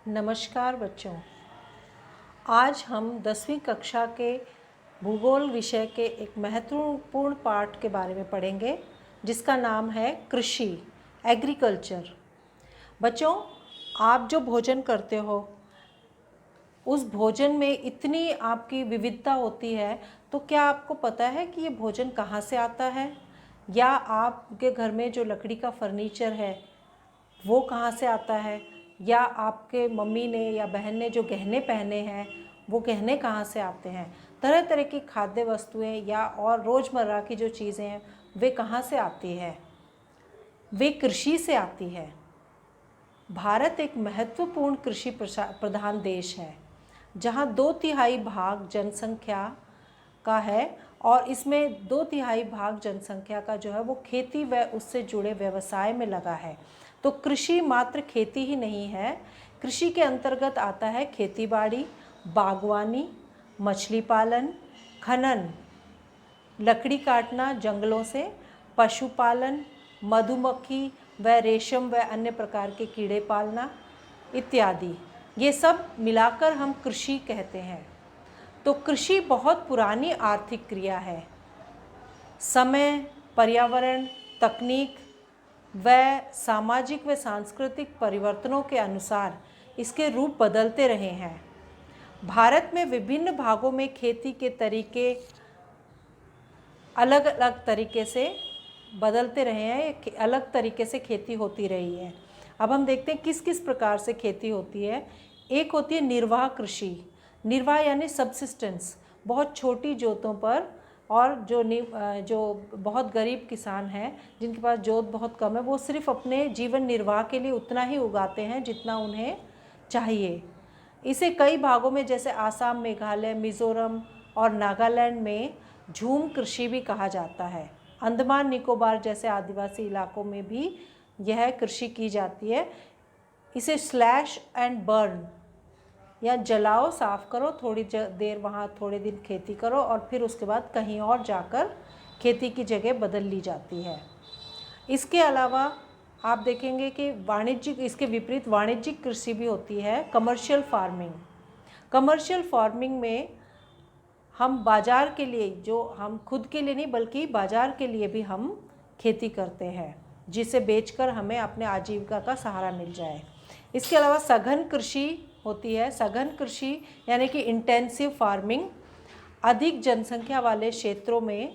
नमस्कार बच्चों। आज हम 10वीं कक्षा के भूगोल विषय के एक महत्वपूर्ण पाठ के बारे में पढ़ेंगे जिसका नाम है कृषि, एग्रीकल्चर। बच्चों, आप जो भोजन करते हो उस भोजन में इतनी आपकी विविधता होती है, तो क्या आपको पता है कि ये भोजन कहाँ से आता है? या आपके घर में जो लकड़ी का फर्नीचर है वो कहाँ से आता है? या आपके मम्मी ने या बहन ने जो गहने पहने हैं वो गहने कहाँ से आते हैं? तरह तरह की खाद्य वस्तुएं या और रोज़मर्रा की जो चीज़ें हैं वे कहाँ से आती है? वे कृषि से आती है। भारत एक महत्वपूर्ण कृषि प्रधान देश है जहाँ 2/3 भाग जनसंख्या का है और इसमें 2/3 भाग जनसंख्या का जो है वो खेती व उससे जुड़े व्यवसाय में लगा है। तो कृषि मात्र खेती ही नहीं है, कृषि के अंतर्गत आता है खेती बाड़ी, बागवानी, मछली पालन, खनन, लकड़ी काटना जंगलों से, पशुपालन, मधुमक्खी व रेशम व अन्य प्रकार के कीड़े पालना इत्यादि। ये सब मिलाकर हम कृषि कहते हैं। तो कृषि बहुत पुरानी आर्थिक क्रिया है। समय, पर्यावरण, तकनीक व सामाजिक व सांस्कृतिक परिवर्तनों के अनुसार इसके रूप बदलते रहे हैं। भारत में विभिन्न भागों में खेती के तरीके अलग अलग तरीके से बदलते रहे हैं, अलग तरीके से खेती होती रही है। अब हम देखते हैं किस किस प्रकार से खेती होती है। एक होती है निर्वाह कृषि। निर्वाह यानी सबसिस्टेंस, बहुत छोटी जोतों पर, और जो बहुत गरीब किसान हैं जिनके पास जोत बहुत कम है वो सिर्फ अपने जीवन निर्वाह के लिए उतना ही उगाते हैं जितना उन्हें चाहिए। इसे कई भागों में जैसे आसाम, मेघालय, मिज़ोरम और नागालैंड में झूम कृषि भी कहा जाता है। अंडमान निकोबार जैसे आदिवासी इलाकों में भी यह कृषि की जाती है। इसे स्लैश एंड बर्न या जलाओ, साफ करो, थोड़ी देर वहाँ थोड़े दिन खेती करो और फिर उसके बाद कहीं और जाकर खेती की जगह बदल ली जाती है। इसके अलावा आप देखेंगे कि इसके विपरीत वाणिज्यिक कृषि भी होती है, कमर्शियल फार्मिंग। कमर्शियल फार्मिंग में हम बाज़ार के लिए, जो हम खुद के लिए नहीं बल्कि बाज़ार के लिए भी हम खेती करते हैं जिसे बेचकर हमें अपने आजीविका का सहारा मिल जाए। इसके अलावा सघन कृषि होती है। सघन कृषि यानी कि इंटेंसिव फार्मिंग, अधिक जनसंख्या वाले क्षेत्रों में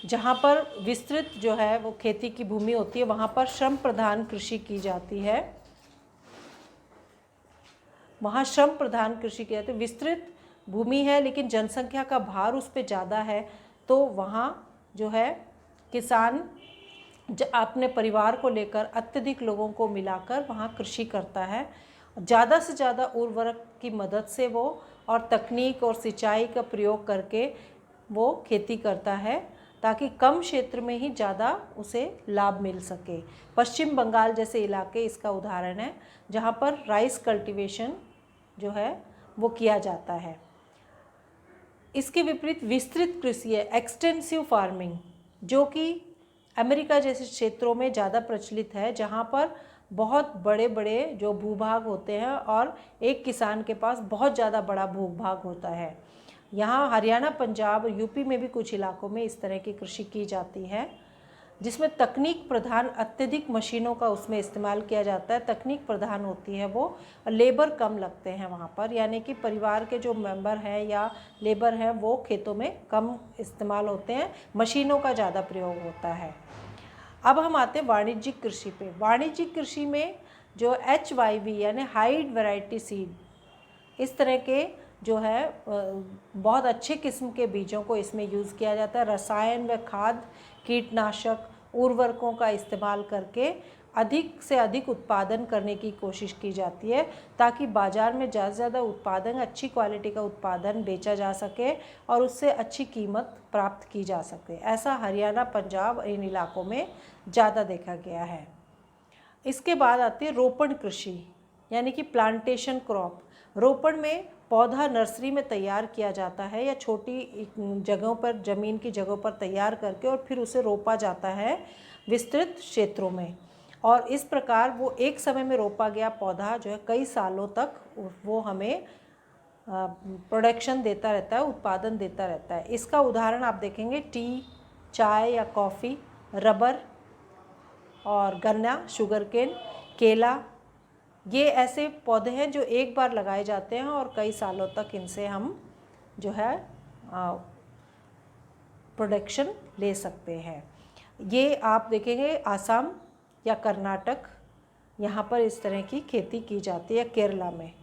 जहाँ पर विस्तृत जो है वो खेती की भूमि होती है वहाँ पर श्रम प्रधान कृषि की जाती है। वहाँ श्रम प्रधान कृषि की जाती है। विस्तृत भूमि है लेकिन जनसंख्या का भार उस पर ज़्यादा है, तो वहाँ जो है किसान अपने परिवार को लेकर अत्यधिक लोगों को मिलाकर वहाँ कृषि करता है। ज़्यादा से ज़्यादा उर्वरक की मदद से वो और तकनीक और सिंचाई का प्रयोग करके वो खेती करता है ताकि कम क्षेत्र में ही ज़्यादा उसे लाभ मिल सके। पश्चिम बंगाल जैसे इलाके इसका उदाहरण है जहाँ पर राइस कल्टीवेशन जो है वो किया जाता है। इसके विपरीत विस्तृत कृषि है, एक्सटेंसिव फार्मिंग, जो कि अमेरिका जैसे क्षेत्रों में ज़्यादा प्रचलित है जहाँ पर बहुत बड़े बड़े जो भूभाग होते हैं और एक किसान के पास बहुत ज़्यादा बड़ा भूभाग होता है। यहाँ हरियाणा, पंजाब, यूपी में भी कुछ इलाकों में इस तरह की कृषि की जाती है जिसमें तकनीक प्रधान, अत्यधिक मशीनों का उसमें इस्तेमाल किया जाता है। तकनीक प्रधान होती है वो, लेबर कम लगते हैं वहाँ पर, यानी कि परिवार के जो मेंबर हैं या लेबर हैं वो खेतों में कम इस्तेमाल होते हैं, मशीनों का ज़्यादा प्रयोग होता है। अब हम आते हैं वाणिज्यिक कृषि पे। वाणिज्यिक कृषि में जो HYV यानी हाइड वैरायटी सीड, इस तरह के जो है बहुत अच्छे किस्म के बीजों को इसमें यूज़ किया जाता है। रसायन व खाद, कीटनाशक, उर्वरकों का इस्तेमाल करके अधिक से अधिक उत्पादन करने की कोशिश की जाती है ताकि बाज़ार में ज़्यादा से ज़्यादा उत्पादन, अच्छी क्वालिटी का उत्पादन बेचा जा सके और उससे अच्छी कीमत प्राप्त की जा सके। ऐसा हरियाणा, पंजाब, इन इलाकों में ज़्यादा देखा गया है। इसके बाद आती है रोपण कृषि यानी कि प्लांटेशन क्रॉप। रोपण में पौधा नर्सरी में तैयार किया जाता है या छोटी जगहों पर, ज़मीन की जगहों पर तैयार करके और फिर उसे रोपा जाता है विस्तृत क्षेत्रों में। और इस प्रकार वो एक समय में रोपा गया पौधा जो है कई सालों तक वो हमें प्रोडक्शन देता रहता है, उत्पादन देता रहता है। इसका उदाहरण आप देखेंगे टी, चाय या कॉफ़ी, रबर और गन्ना, शुगरकेन, केला, ये ऐसे पौधे हैं जो एक बार लगाए जाते हैं और कई सालों तक इनसे हम जो है प्रोडक्शन ले सकते हैं। ये आप देखेंगे आसाम या कर्नाटक, यहाँ पर इस तरह की खेती की जाती है, केरला में।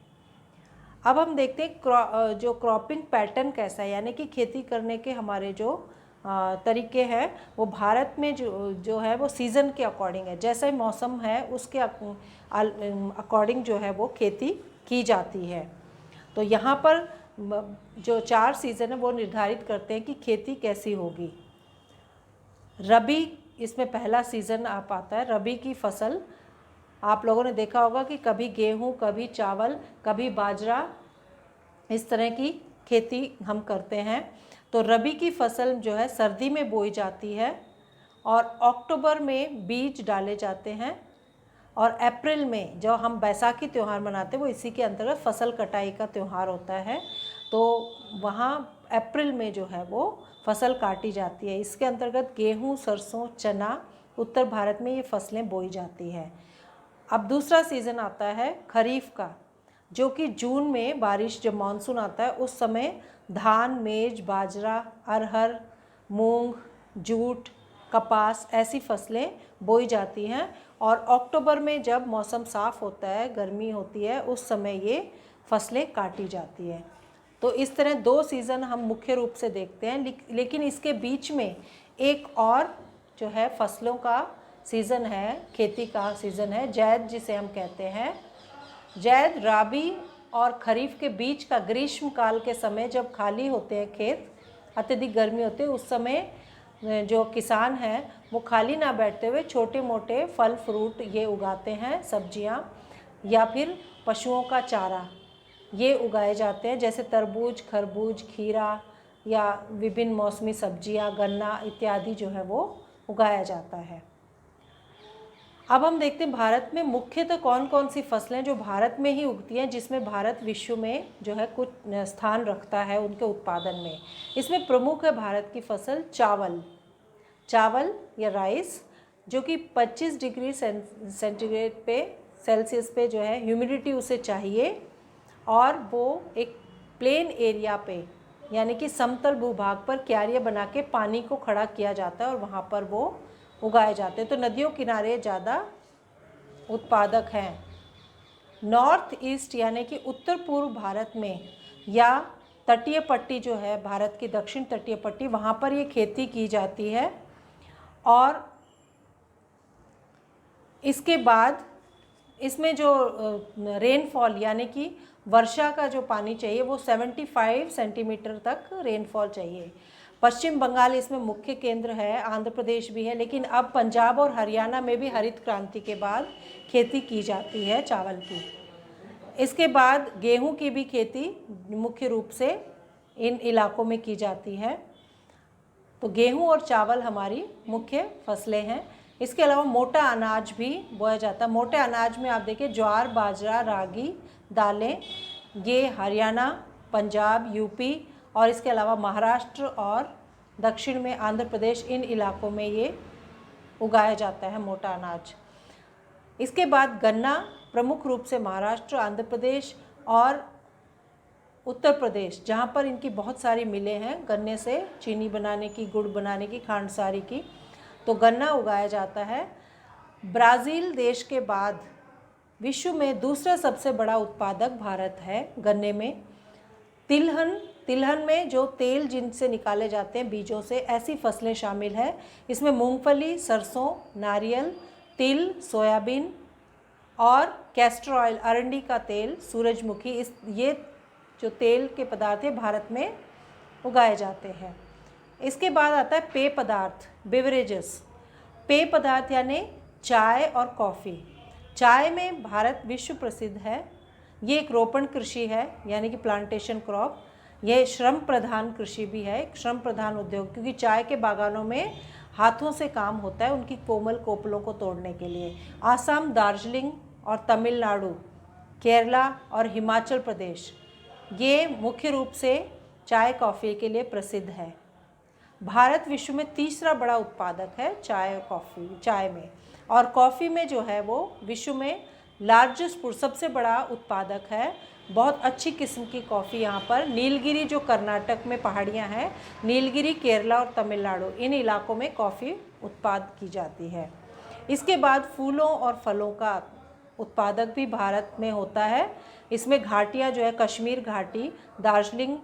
अब हम देखते हैं जो क्रॉपिंग पैटर्न कैसा है, यानी कि खेती करने के हमारे जो तरीके हैं वो भारत में जो है वो सीज़न के अकॉर्डिंग है। जैसा मौसम है उसके अकॉर्डिंग जो है वो खेती की जाती है। तो यहाँ पर जो 4 सीज़न है वो निर्धारित करते हैं कि खेती कैसी होगी। रबी इसमें पहला सीज़न आप आता है। रबी की फसल आप लोगों ने देखा होगा कि कभी गेहूँ, कभी चावल, कभी बाजरा, इस तरह की खेती हम करते हैं। तो रबी की फसल जो है सर्दी में बोई जाती है और अक्टूबर में बीज डाले जाते हैं और अप्रैल में जो हम बैसाखी त्यौहार मनाते हैं वो इसी के अंतर्गत फसल कटाई का त्यौहार होता है। तो वहाँ अप्रैल में जो है वो फसल काटी जाती है। इसके अंतर्गत गेहूँ, सरसों, चना, उत्तर भारत में ये फसलें बोई जाती हैं। अब दूसरा सीज़न आता है खरीफ का, जो कि जून में बारिश, जब मानसून आता है उस समय धान, मेज, बाजरा, अरहर, मूंग, जूट, कपास ऐसी फसलें बोई जाती हैं और अक्टूबर में जब मौसम साफ़ होता है, गर्मी होती है, उस समय ये फसलें काटी जाती हैं। तो इस तरह 2 सीज़न हम मुख्य रूप से देखते हैं। लेकिन इसके बीच में एक और जो है फसलों का सीज़न है, खेती का सीज़न है, जैद जिसे हम कहते हैं। जैद राबी और खरीफ के बीच का ग्रीष्म काल के समय जब खाली होते हैं खेत, अत्यधिक गर्मी होती है, उस समय जो किसान हैं वो खाली ना बैठते हुए छोटे मोटे फल फ्रूट ये उगाते हैं, सब्जियां या फिर पशुओं का चारा ये उगाए जाते हैं, जैसे तरबूज, खरबूज, खीरा या विभिन्न मौसमी सब्जियां, गन्ना इत्यादि जो है वो उगाया जाता है। अब हम देखते हैं भारत में मुख्यतः कौन कौन सी फसलें जो भारत में ही उगती हैं, जिसमें भारत विश्व में जो है कुछ स्थान रखता है उनके उत्पादन में। इसमें प्रमुख है भारत की फसल चावल या राइस, जो कि 25 डिग्री सेंटीग्रेड पे सेल्सियस पे जो है ह्यूमिडिटी उसे चाहिए और वो एक प्लेन एरिया पे यानी कि समतल भूभाग पर क्यारियाँ बना के पानी को खड़ा किया जाता है और वहाँ पर वो उगाए जाते हैं। तो नदियों किनारे ज़्यादा उत्पादक हैं। नॉर्थ ईस्ट यानी कि उत्तर पूर्व भारत में या तटीय पट्टी जो है भारत की दक्षिण तटीय पट्टी, वहाँ पर ये खेती की जाती है। और इसके बाद इसमें जो रेनफॉल यानी कि वर्षा का जो पानी चाहिए वो 75 सेंटीमीटर तक रेनफॉल चाहिए। पश्चिम बंगाल इसमें मुख्य केंद्र है, आंध्र प्रदेश भी है, लेकिन अब पंजाब और हरियाणा में भी हरित क्रांति के बाद खेती की जाती है चावल की। इसके बाद गेहूं की भी खेती मुख्य रूप से इन इलाकों में की जाती है। तो गेहूं और चावल हमारी मुख्य फसलें हैं। इसके अलावा मोटा अनाज भी बोया जाता है। मोटे अनाज में आप देखिए ज्वार, बाजरा, रागी, दालें, ये हरियाणा, पंजाब, यूपी और इसके अलावा महाराष्ट्र और दक्षिण में आंध्र प्रदेश, इन इलाकों में ये उगाया जाता है मोटा अनाज। इसके बाद गन्ना प्रमुख रूप से महाराष्ट्र, आंध्र प्रदेश और उत्तर प्रदेश, जहाँ पर इनकी बहुत सारी मिलें हैं गन्ने से चीनी बनाने की, गुड़ बनाने की, खांडसारी की, तो गन्ना उगाया जाता है। ब्राज़ील देश के बाद विश्व में दूसरा सबसे बड़ा उत्पादक भारत है गन्ने में। तिलहन में जो तेल जिनसे निकाले जाते हैं बीजों से, ऐसी फसलें शामिल है। इसमें मूंगफली, सरसों, नारियल, तिल, सोयाबीन और कैस्टर ऑयल, अरंडी का तेल, सूरजमुखी, ये जो तेल के पदार्थ हैं भारत में उगाए जाते हैं। इसके बाद आता है पेय पदार्थ, बेवरेजेस। पेय पदार्थ यानी चाय और कॉफ़ी। चाय में भारत विश्व प्रसिद्ध है। ये एक रोपण कृषि है यानी कि प्लांटेशन क्रॉप। यह श्रम प्रधान कृषि भी है, श्रम प्रधान उद्योग, क्योंकि चाय के बागानों में हाथों से काम होता है उनकी कोमल कोपलों को तोड़ने के लिए। आसाम, दार्जिलिंग और तमिलनाडु, केरला और हिमाचल प्रदेश ये मुख्य रूप से चाय कॉफ़ी के लिए प्रसिद्ध है। भारत विश्व में तीसरा बड़ा उत्पादक है चाय में, और कॉफ़ी में जो है वो विश्व में लार्जेस्ट सबसे बड़ा उत्पादक है। बहुत अच्छी किस्म की कॉफ़ी यहाँ पर नीलगिरी, जो कर्नाटक में पहाड़ियाँ हैं, नीलगिरी, केरला और तमिलनाडु, इन इलाकों में कॉफ़ी उत्पाद की जाती है। इसके बाद फूलों और फलों का उत्पादक भी भारत में होता है। इसमें घाटियाँ जो है, कश्मीर घाटी, दार्जिलिंग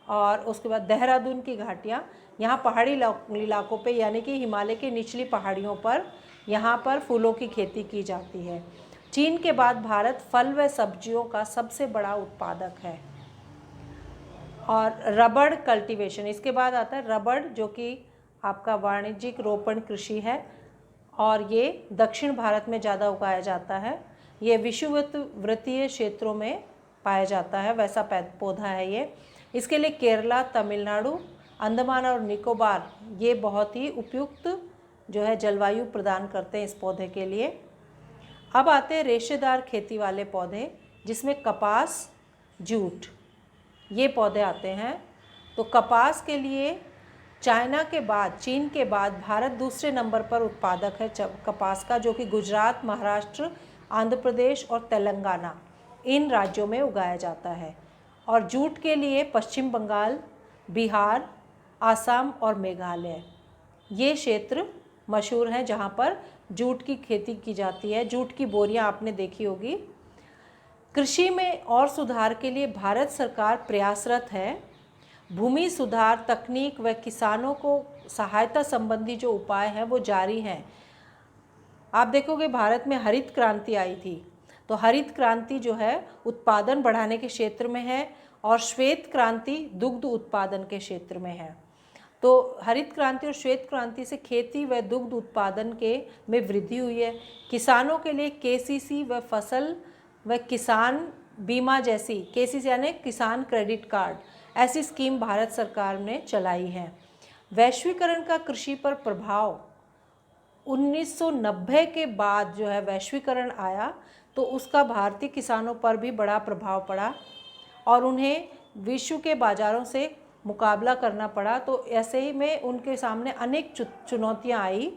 और उसके बाद देहरादून की घाटियाँ, यहाँ पहाड़ी इलाकों पे यानी कि हिमालय की निचली पहाड़ियों पर यहाँ पर फूलों की खेती की जाती है। चीन के बाद भारत फल व सब्जियों का सबसे बड़ा उत्पादक है। और रबड़ कल्टीवेशन, इसके बाद आता है रबड़, जो कि आपका वाणिज्यिक रोपण कृषि है और ये दक्षिण भारत में ज़्यादा उगाया जाता है। ये विषुववृत्तीय क्षेत्रों में पाया जाता है, वैसा पौधा है ये। इसके लिए केरला, तमिलनाडु, अंडमान और निकोबार ये बहुत ही उपयुक्त जो है जलवायु प्रदान करते हैं इस पौधे के लिए। अब आते हैं रेशेदार खेती वाले पौधे, जिसमें कपास, जूट ये पौधे आते हैं। तो कपास के लिए चाइना के बाद, चीन के बाद भारत दूसरे नंबर पर उत्पादक है कपास का, जो कि गुजरात, महाराष्ट्र, आंध्र प्रदेश और तेलंगाना इन राज्यों में उगाया जाता है। और जूट के लिए पश्चिम बंगाल, बिहार, आसाम और मेघालय ये क्षेत्र मशहूर हैं जहाँ पर जूट की खेती की जाती है। जूट की बोरियां आपने देखी होगी। कृषि में और सुधार के लिए भारत सरकार प्रयासरत है। भूमि सुधार, तकनीक व किसानों को सहायता संबंधी जो उपाय हैं वो जारी हैं। आप देखोगे भारत में हरित क्रांति आई थी, तो हरित क्रांति जो है उत्पादन बढ़ाने के क्षेत्र में है, और श्वेत क्रांति दुग्ध उत्पादन के क्षेत्र में है। तो हरित क्रांति और श्वेत क्रांति से खेती व दुग्ध उत्पादन में वृद्धि हुई है। किसानों के लिए केसीसी व फसल व किसान बीमा जैसी, केसीसी यानी किसान क्रेडिट कार्ड, ऐसी स्कीम भारत सरकार ने चलाई है। वैश्वीकरण का कृषि पर प्रभाव 1990 के बाद जो है वैश्वीकरण आया, तो उसका भारतीय किसानों पर भी बड़ा प्रभाव पड़ा और उन्हें विश्व के बाज़ारों से मुकाबला करना पड़ा। तो ऐसे ही में उनके सामने अनेक चुनौतियां आई।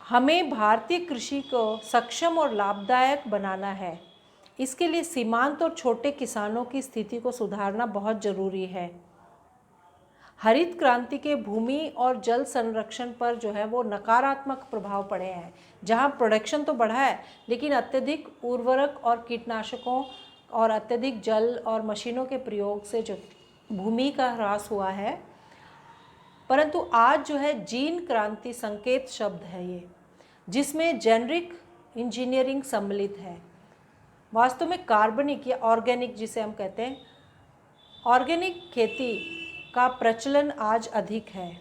हमें भारतीय कृषि को सक्षम और लाभदायक बनाना है। इसके लिए सीमांत और छोटे किसानों की स्थिति को सुधारना बहुत ज़रूरी है। हरित क्रांति के भूमि और जल संरक्षण पर जो है वो नकारात्मक प्रभाव पड़े हैं। जहाँ प्रोडक्शन तो बढ़ा है, लेकिन अत्यधिक उर्वरक और कीटनाशकों और अत्यधिक जल और मशीनों के प्रयोग से जो भूमि का ह्रास हुआ है। परंतु आज जो है जीन क्रांति संकेत शब्द है ये, जिसमें जेनेरिक इंजीनियरिंग सम्मिलित है। वास्तव में कार्बनिक या ऑर्गेनिक, जिसे हम कहते हैं, ऑर्गेनिक खेती का प्रचलन आज अधिक है।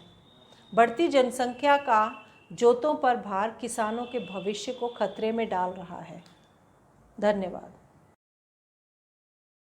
बढ़ती जनसंख्या का जोतों पर भार किसानों के भविष्य को खतरे में डाल रहा है। धन्यवाद।